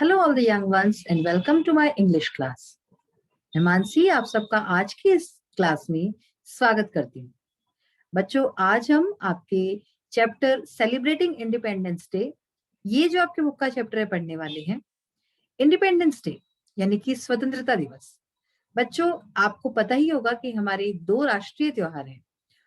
Hello all the young ones and welcome to my English class. मैं मानसी आप सबका आज की इस क्लास में स्वागत करती हूँ। बच्चों, आज हम आपके चैप्टर सेलिब्रेटिंग इंडिपेंडेंस डे, ये जो आपके बुक का चैप्टर है, पढ़ने वाले हैं। इंडिपेंडेंस डे यानी कि स्वतंत्रता दिवस। बच्चों, आपको पता ही होगा कि हमारे दो राष्ट्रीय त्योहार हैं,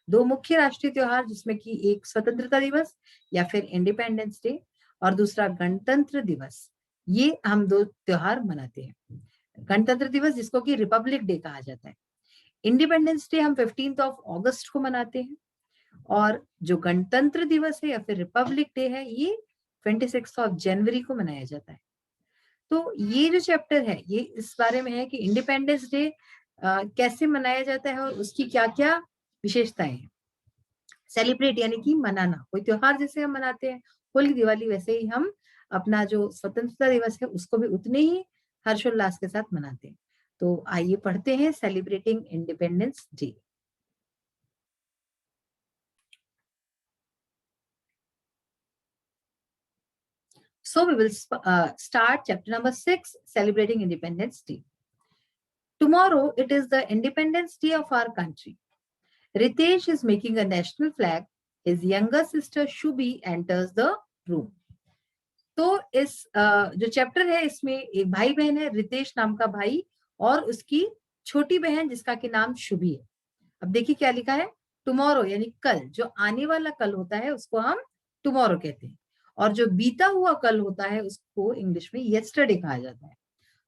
दो मुख्य राष्ट्रीय त्योहार, जिसमें कि एक स्वतंत्रता दिवस या फिर इंडिपेंडेंस डे और दूसरा गणतंत्र दिवस। ये हम दो त्योहार मनाते हैं। गणतंत्र दिवस जिसको कि रिपब्लिक डे कहा जाता है। इंडिपेंडेंस डे हम 15 अगस्त को मनाते हैं और जो गणतंत्र दिवस है या फिर रिपब्लिक डे है, ये 26 जनवरी को मनाया जाता है। तो ये जो चैप्टर है ये इस बारे में है कि इंडिपेंडेंस डे कैसे मनाया जाता है और उसकी क्या क्या विशेषताएं हैं। सेलिब्रेट यानी कि मनाना, कोई त्योहार जैसे हम मनाते हैं होली दिवाली, वैसे ही हम अपना जो स्वतंत्रता दिवस है उसको भी उतने ही हर्षोल्लास के साथ मनाते हैं। तो आइए पढ़ते हैं celebrating independence day. So we will start chapter number 6, celebrating Independence Day. Tomorrow it is the Independence Day of our country. Ritesh is making a national flag. His younger sister Shubhi enters the room. तो इस जो chapter है इसमें एक भाई बहन है, रितेश नाम का भाई, और उसकी छोटी बहन जिसका कि नाम शुभी है। अब देखिए क्या लिखा है, टुमारो यानी कल, जो आने वाला कल होता है उसको हम टुमारो कहते हैं, और जो बीता हुआ कल होता है उसको इंग्लिश में येस्टरडे कहा जाता है।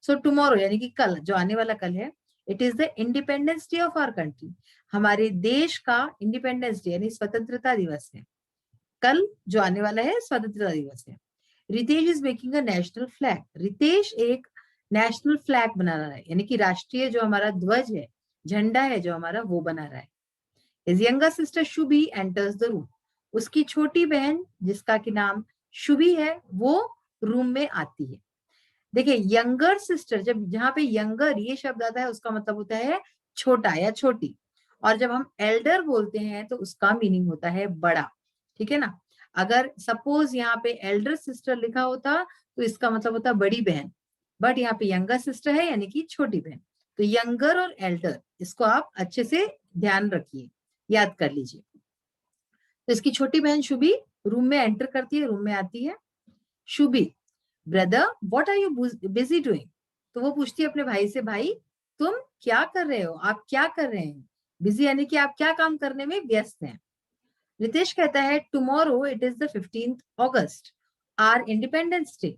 सो टुमारो यानी कि कल, जो आने वाला कल है, it is the Independence Day of our country. हमारे देश का इंडिपेंडेंस डे यानी स्वतंत्रता दिवस है। कल जो आने वाला है स्वतंत्रता दिवस है। Ritesh is making a national flag. Ritesh एक नेशनल फ्लैग बना रहा है, यानी कि राष्ट्रीय जो हमारा ध्वज है, झंडा है जो हमारा, वो बना रहा है। His younger sister Shubhi enters the room. उसकी छोटी बहन जिसका कि नाम शुभी है वो रूम में आती है। देखिए, यंगर सिस्टर, जब जहां पे यंगर ये शब्द आता है उसका मतलब होता है छोटा या छोटी, और जब हम एल्डर बोलते हैं तो उसका मीनिंग होता है बड़ा। ठीक है ना। अगर सपोज यहाँ पे एल्डर सिस्टर लिखा होता तो इसका मतलब होता बड़ी बहन, बट यहाँ पे यंगर सिस्टर है यानी कि छोटी बहन। तो यंगर और एल्डर, इसको आप अच्छे से ध्यान रखिए, याद कर लीजिए। तो इसकी छोटी बहन शुभी रूम में एंटर करती है, रूम में आती है। Shubhi, brother what are you busy doing. तो वो पूछती है अपने भाई से, भाई तुम क्या कर रहे हो, आप क्या कर रहे हैं। बिजी यानी कि आप क्या काम करने में व्यस्त हैं। रितेश कहता है, tomorrow it is the 15 August, our Independence Day,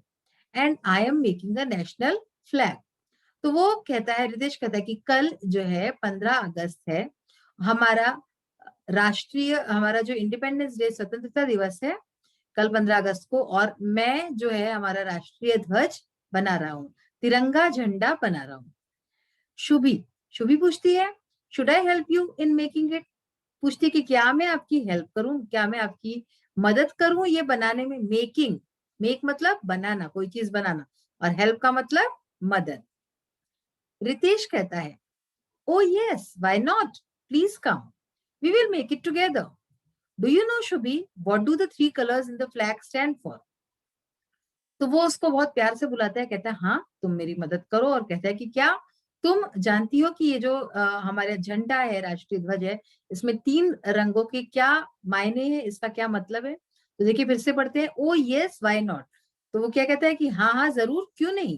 and I am making a national flag. तो वो कहता है, रितेश कहता है कि कल जो है 15 अगस्त है, हमारा राष्ट्रीय, हमारा जो इंडिपेंडेंस डे स्वतंत्रता दिवस है, कल 15 अगस्त को, और मैं जो है हमारा राष्ट्रीय ध्वज बना रहा हूँ, तिरंगा झंडा बना रहा हूँ। शुभी, शुभी पूछती है, should I help you in making it. पूछती है कि क्या मैं आपकी हेल्प करूं, क्या मैं आपकी मदद करूं ये बनाने में। मेकिंग, मेक मतलब बनाना, कोई चीज बनाना, और हेल्प का मतलब मदद। रितेश कहता है, oh yes why not, please come, we will make it together. Do you know Shubhi, what do the 3 colours in the flag stand for. तो वो उसको बहुत प्यार से बुलाता है, कहता है हाँ तुम मेरी मदद करो, और कहता है कि क्या तुम जानती हो कि ये जो हमारा झंडा है, राष्ट्रीय ध्वज है, इसमें 3 रंगों के क्या मायने हैं, इसका क्या मतलब है। तो देखिए फिर से पढ़ते हैं, ओ यस व्हाई नॉट। तो वो क्या कहता है कि हाँ हाँ जरूर, क्यों नहीं।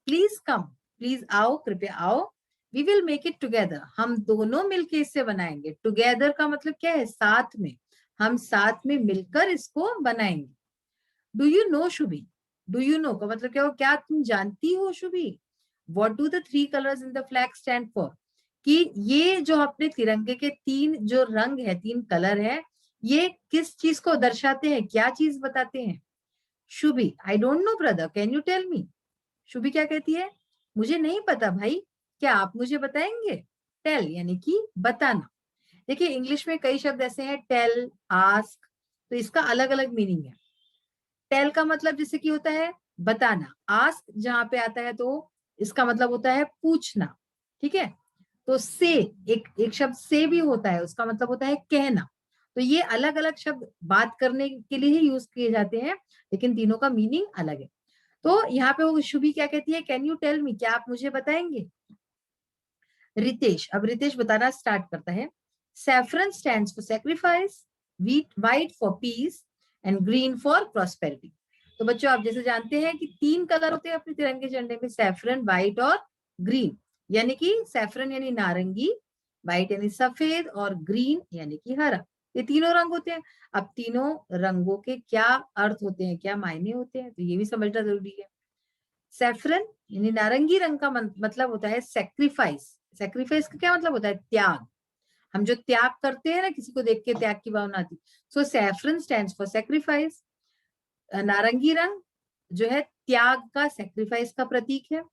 प्लीज कम, प्लीज आओ, कृपया आओ। We will make it together, हम दोनों मिलकर इसे बनाएंगे। टुगेदर का मतलब क्या है, साथ में, हम साथ में मिलकर इसको बनाएंगे। Do you know Shubhi, do you no का मतलब क्या हो, क्या तुम जानती हो Shubhi. What do the 3 colours in the flag stand for, कि ये जो अपने तिरंगे के 3 जो रंग है, 3 कलर है, ये किस चीज को दर्शाते हैं, क्या चीज बताते हैं। Shubhi, I don't know brother, can you tell me. Shubhi क्या कहती है, मुझे नहीं पता भाई, क्या आप मुझे बताएंगे। टेल यानी कि बताना। देखिए इंग्लिश में कई शब्द ऐसे हैं, टेल, आस्क, तो इसका अलग अलग मीनिंग है। टेल का मतलब जैसे कि होता है बताना, आस्क जहां पे आता है तो इसका मतलब होता है पूछना। ठीक है। तो से, एक शब्द से भी होता है, उसका मतलब होता है कहना। तो ये अलग अलग शब्द बात करने के लिए ही यूज किए जाते हैं, लेकिन तीनों का मीनिंग अलग है। तो यहाँ पे वो शुभी क्या कहती है, कैन यू टेल मी, क्या आप मुझे बताएंगे। रितेश, अब रितेश बताना स्टार्ट करता है, saffron stands for sacrifice, white for piece and green for prosperity. तो बच्चों आप जैसे जानते हैं कि 3 कलर होते हैं अपने तिरंगे झंडे में, सैफरन, व्हाइट और ग्रीन। यानी कि सैफरन यानी नारंगी, व्हाइट यानी सफेद और ग्रीन यानी कि हरा। ये तीनों रंग होते हैं। अब तीनों रंगों के क्या अर्थ होते हैं, क्या मायने होते हैं, तो ये भी समझना जरूरी है। सैफरन यानी नारंगी रंग का मतलब होता है सेक्रीफाइस। सेक्रीफाइस का क्या मतलब होता है, त्याग। हम जो त्याग करते हैं ना, किसी को देख के त्याग की भावना आती। सो सैफरन स्टैंड्स फॉर सेक्रीफाइस। नारंगी रंग जो है त्याग का, सेक्रीफाइस का प्रतीक है।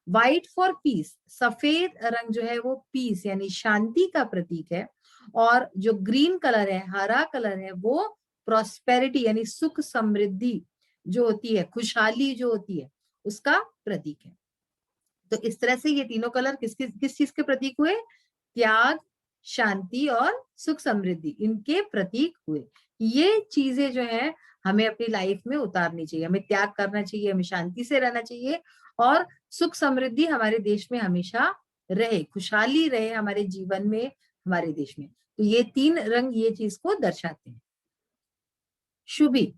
व्हाइट फॉर पीस, सफेद रंग जो है वो पीस यानी शांति का प्रतीक है। और जो ग्रीन कलर है, हरा कलर है, वो प्रॉस्पेरिटी यानी सुख समृद्धि जो होती है, खुशहाली जो होती है, उसका प्रतीक है। तो इस तरह से ये तीनों कलर किस चीज के प्रतीक हुए, त्याग, शांति और सुख समृद्धि, इनके प्रतीक हुए। ये चीजें जो है हमें अपनी लाइफ में उतारनी चाहिए, हमें त्याग करना चाहिए, हमें शांति से रहना चाहिए और सुख समृद्धि हमारे देश में हमेशा रहे, खुशहाली रहे हमारे जीवन में, हमारे देश में। तो ये 3 रंग ये चीज को दर्शाते हैं। शुभी,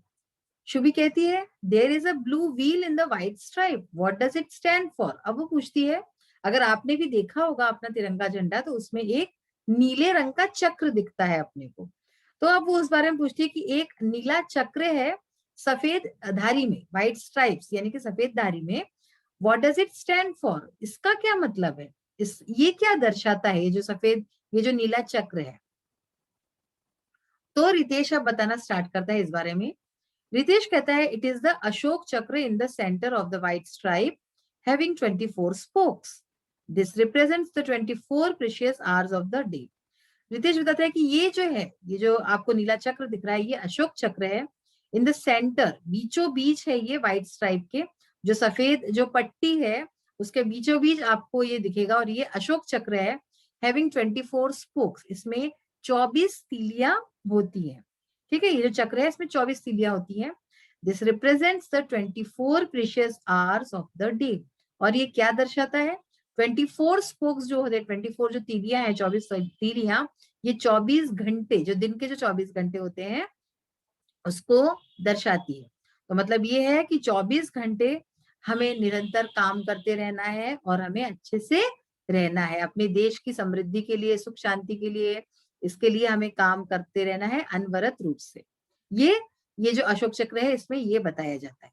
शुभी कहती है there is a blue wheel in the white stripe, what does it stand for. अब वो पूछती है, अगर आपने भी देखा होगा अपना तिरंगा झंडा, तो उसमें एक नीले रंग का चक्र दिखता है अपने को। तो अब वो उस बारे में पूछती है कि एक नीला चक्र है सफेद धारी में, व्हाइट स्ट्राइप्स यानी कि सफेद धारी में, what does it stand for, इसका क्या मतलब है, ये क्या दर्शाता है, ये जो सफेद, ये जो नीला चक्र है। तो रितेश अब बताना स्टार्ट करता है इस बारे में। रितेश कहता है it is the Ashok Chakra in the centre of the white stripe having 24 spokes, this represents the 24 precious hours of the day. Ritesh बताता है कि ये जो है, ये जो आपको नीला चक्र दिख रहा है, ये अशोक चक्र है। इन द सेंटर, बीचों बीच है ये व्हाइट स्ट्राइप के, जो सफेद जो पट्टी है उसके बीचों बीच आपको ये दिखेगा, और ये अशोक चक्र है। हैविंग 24 स्पोक्स, इसमें 24 तीलियां होती हैं। ठीक है, ये जो चक्र है इसमें 24 तीलियां होती हैं। This represents the 24 precious hours of the day. और ये क्या दर्शाता है, 24 स्पोक्स जो होते हैं, 24 जो तीलियां हैं, 24 तीलियां, ये 24 घंटे, जो दिन के जो 24 घंटे होते हैं उसको दर्शाती है। तो मतलब ये है कि 24 घंटे हमें निरंतर काम करते रहना है और हमें अच्छे से रहना है, अपने देश की समृद्धि के लिए, सुख शांति के लिए, इसके लिए हमें काम करते रहना है अनवरत रूप से। ये जो अशोक चक्र है इसमें ये बताया जाता है।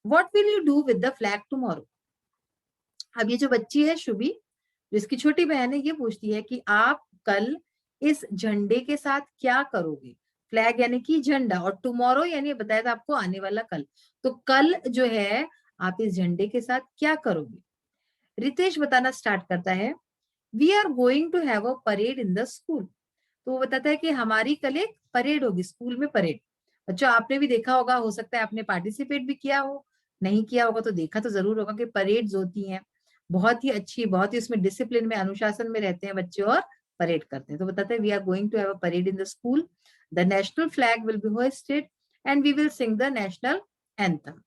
What will you do with the flag tomorrow. अब ये जो बच्ची है शुभी, जिसकी छोटी बहन है, ये पूछती है कि आप कल इस झंडे के साथ क्या करोगे। फ्लैग यानी कि झंडा, और टुमारो यानी बताया था आपको आने वाला कल। तो कल जो है आप इस झंडे के साथ क्या करोगे। रितेश बताना स्टार्ट करता है, we are going to have a parade in the school. तो वो बताता है कि हमारी कल एक परेड होगी, स्कूल में परेड। बच्चों आपने भी देखा होगा, हो सकता है आपने पार्टिसिपेट भी किया हो, नहीं किया होगा तो देखा तो जरूर होगा कि परेड्स होती हैं, बहुत ही अच्छी, बहुत ही उसमें डिसिप्लिन में, अनुशासन में रहते हैं बच्चे और परेड करते हैं। तो बताते हैं we are going to have a parade in the school, the national flag will be hosted and we will sing the national anthem.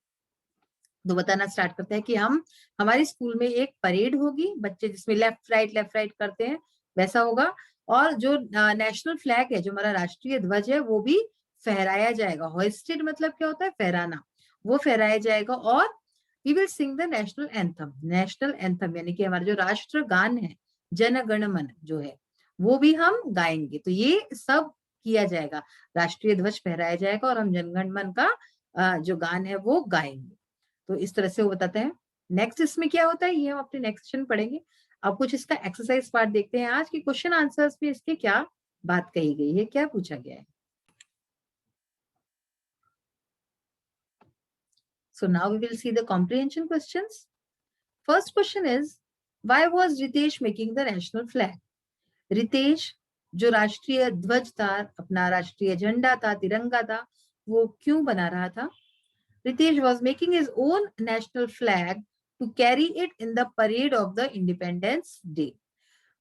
तो बताना स्टार्ट करते हैं कि हम, हमारे स्कूल में एक परेड होगी, बच्चे जिसमें लेफ्ट राइट करते हैं वैसा होगा, और जो नेशनल फ्लैग है, जो हमारा राष्ट्रीय ध्वज है, वो भी फहराया जाएगा। होइस्टेड मतलब क्या होता है, फहराना, वो फहराया जाएगा। और we will sing the national anthem, national anthem यानी कि हमारा जो राष्ट्र गान है, जन गण मन जो है, वो भी हम गाएंगे। तो ये सब किया जाएगा, राष्ट्रीय ध्वज फहराया जाएगा और हम जनगण मन का जो गान है वो गाएंगे। तो इस तरह से वो बताते हैं। नेक्स्ट इसमें क्या होता है ये हम अपने नेक्स्ट सेशन पढ़ेंगे। अब कुछ इसका एक्सरसाइज पार्ट देखते हैं, आज के क्वेश्चन आंसर्स में इसके क्या बात कही गई है, क्या पूछा गया है। So now we will see the comprehension questions. First question is, why was Ritesh making the national flag? Ritesh जो राष्ट्रीय ध्वज था, अपना राष्ट्रीय झंडा था, तिरंगा था, वो क्यों बना रहा था। Ritesh was making his own national flag to carry it in the parade of the Independence Day.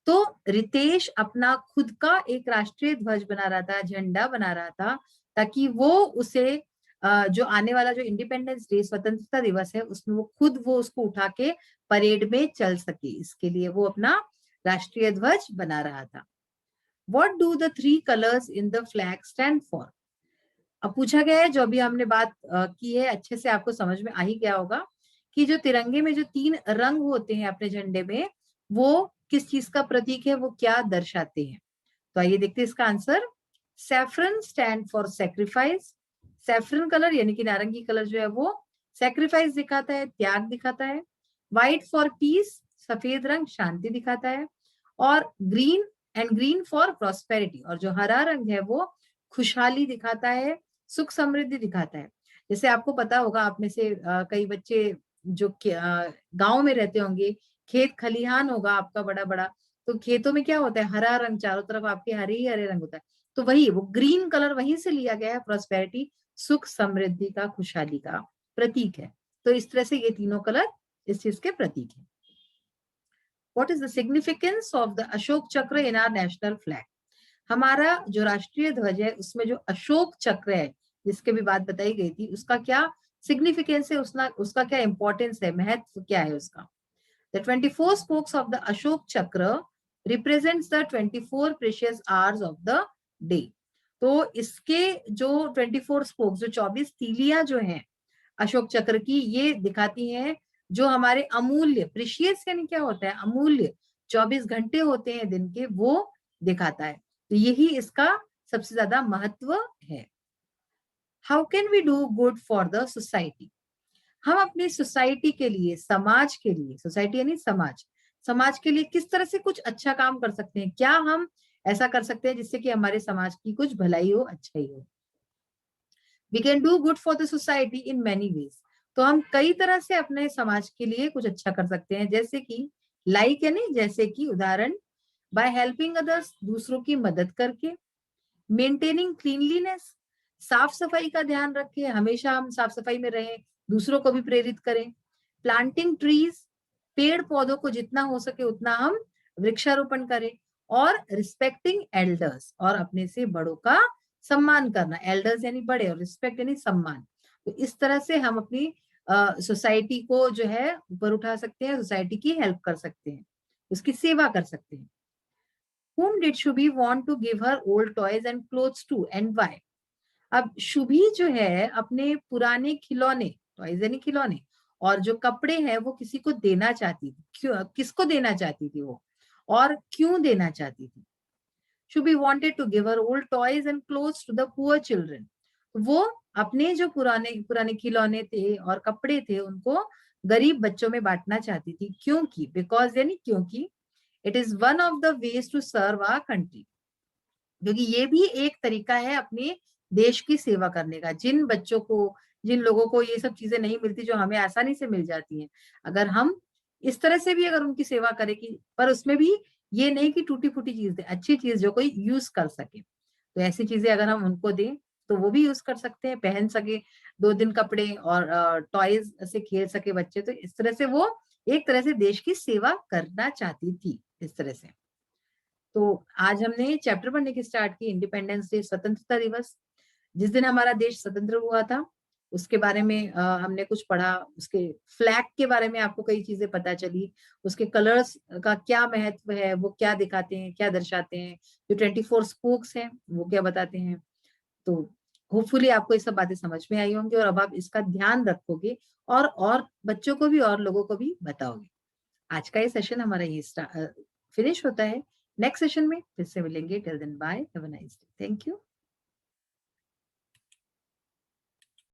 तो रितेश अपना खुद का एक राष्ट्रीय ध्वज बना रहा था, झंडा बना रहा था, ताकि वो उसे जो आने वाला जो इंडिपेंडेंस डे स्वतंत्रता दिवस है उसमें वो खुद वो उसको उठा के परेड में चल सके, इसके लिए वो अपना राष्ट्रीय ध्वज बना रहा था। What do the three colors in the flag stand for? अब पूछा गया है, जो अभी हमने बात की है अच्छे से आपको समझ में आ ही गया होगा कि जो तिरंगे में जो 3 रंग होते हैं अपने झंडे में, वो किस चीज का प्रतीक है, वो क्या दर्शाते हैं। तो आइए देखते हैं इसका answer. Saffron stand for sacrifice. Saffron colour यानी कि नारंगी कलर जो है वो सेक्रीफाइस दिखाता है, त्याग दिखाता है। व्हाइट फॉर पीस, सफेद रंग शांति दिखाता है। और ग्रीन फॉर प्रॉस्पेरिटी, और जो हरा रंग है वो खुशहाली दिखाता है, सुख समृद्धि दिखाता है। जैसे आपको पता होगा, आप में से कई बच्चे जो गांव में रहते होंगे, खेत खलिहान होगा आपका बड़ा बड़ा, तो खेतों में क्या होता है, हरा रंग, चारों तरफ आपके हरे ही हरे रंग होता है। तो वही वो ग्रीन कलर वहीं से लिया गया है, प्रॉस्पेरिटी, सुख समृद्धि का, खुशहाली का प्रतीक है। तो इस तरह से ये तीनों कलर इस चीज के प्रतीक है। What is the significance of the Ashok चक्र in our national flag? हमारा जो राष्ट्रीय ध्वज है उसमें जो अशोक चक्र है जिसके भी बात बताई गई थी, उसका क्या सिग्निफिकेंस है, उसका क्या इंपॉर्टेंस है, महत्व क्या है उसका। The 24 spokes of the Ashok Chakra represents the 24 precious hours of the day. तो इसके जो 24 स्पोक्स, जो 24 तीलियां जो हैं अशोक चक्र की, ये दिखाती हैं जो हमारे अमूल्य, प्रीशियस यानी क्या होता है, अमूल्य 24 घंटे होते हैं दिन के, वो दिखाता है। तो यही इसका सबसे ज्यादा महत्व है। How can we do good for the society? हम अपनी सोसाइटी के लिए, समाज के लिए, सोसाइटी यानी समाज, समाज के लिए किस तरह से कुछ अच्छा काम कर सकते हैं, क्या हम ऐसा कर सकते हैं जिससे कि हमारे समाज की कुछ भलाई हो, अच्छाई हो। We can do good for the society in many ways. तो हम कई तरह से अपने समाज के लिए कुछ अच्छा कर सकते हैं, जैसे कि लाइक यानी जैसे कि, उदाहरण, बाय हेल्पिंग अदर्स, दूसरों की मदद करके। मेंटेनिंग क्लीनलीनेस, साफ सफाई का ध्यान रखें, हमेशा हम साफ सफाई में रहें, दूसरों को भी प्रेरित करें। प्लांटिंग ट्रीज, पेड़ पौधों को जितना हो सके उतना हम वृक्षारोपण करें। और रिस्पेक्टिंग एल्डर्स, और अपने से बड़ों का सम्मान करना, एल्डर्स यानी बड़े और रिस्पेक्ट यानी सम्मान। तो इस तरह से हम अपनी सोसाइटी को जो है ऊपर उठा सकते हैं, सोसाइटी की हेल्प कर सकते हैं, उसकी सेवा कर सकते हैं। Whom did Shubhi want to give her old toys and clothes to and why? अब शुभी जो है अपने पुराने खिलौने, टॉयज यानी खिलौने, और जो कपड़े हैं वो किसी को देना चाहती थी। क्यों, किसको देना चाहती थी वो, और क्यों देना चाहती थी? Shubhi wanted to give her old toys and clothes to the poor children. वो अपने जो पुराने पुराने खिलौने थे और कपड़े थे उनको गरीब बच्चों में बांटना चाहती थी। क्योंकि, बिकॉज यानी क्योंकि, it is one of the ways to serve our country, क्योंकि ये भी एक तरीका है अपने देश की सेवा करने का। जिन बच्चों को, जिन लोगों को ये सब चीजें नहीं मिलती जो हमें आसानी से मिल जाती हैं, अगर हम इस तरह से भी अगर उनकी सेवा करें कि, पर उसमें भी ये नहीं कि टूटी फूटी चीज दे, अच्छी चीज जो कोई यूज कर सके, तो ऐसी चीजें अगर हम उनको दें तो वो भी यूज कर सकते हैं, पहन सके 2 दिन कपड़े, और टॉयज से खेल सके बच्चे। तो इस तरह से वो एक तरह से देश की सेवा करना चाहती थी, इस तरह से। तो आज हमने चैप्टर पढ़ने की स्टार्ट की, इंडिपेंडेंस डे, स्वतंत्रता दिवस, जिस दिन हमारा देश स्वतंत्र हुआ था, उसके बारे में हमने कुछ पढ़ा। उसके फ्लैग के बारे में आपको कई चीजें पता चली, उसके कलर्स का क्या महत्व है, वो क्या दिखाते हैं, क्या दर्शाते हैं, जो 24 स्पोक्स हैं वो क्या बताते हैं। तो होपफुली आपको ये सब बातें समझ में आई होंगी, और अब आप इसका ध्यान रखोगे और बच्चों को भी और लोगों को भी बताओगे। आज का ये सेशन हमारा ये फिनिश होता है। नेक्स्ट सेशन में फिर से मिलेंगे। Till then bye, have a nice day, thank you.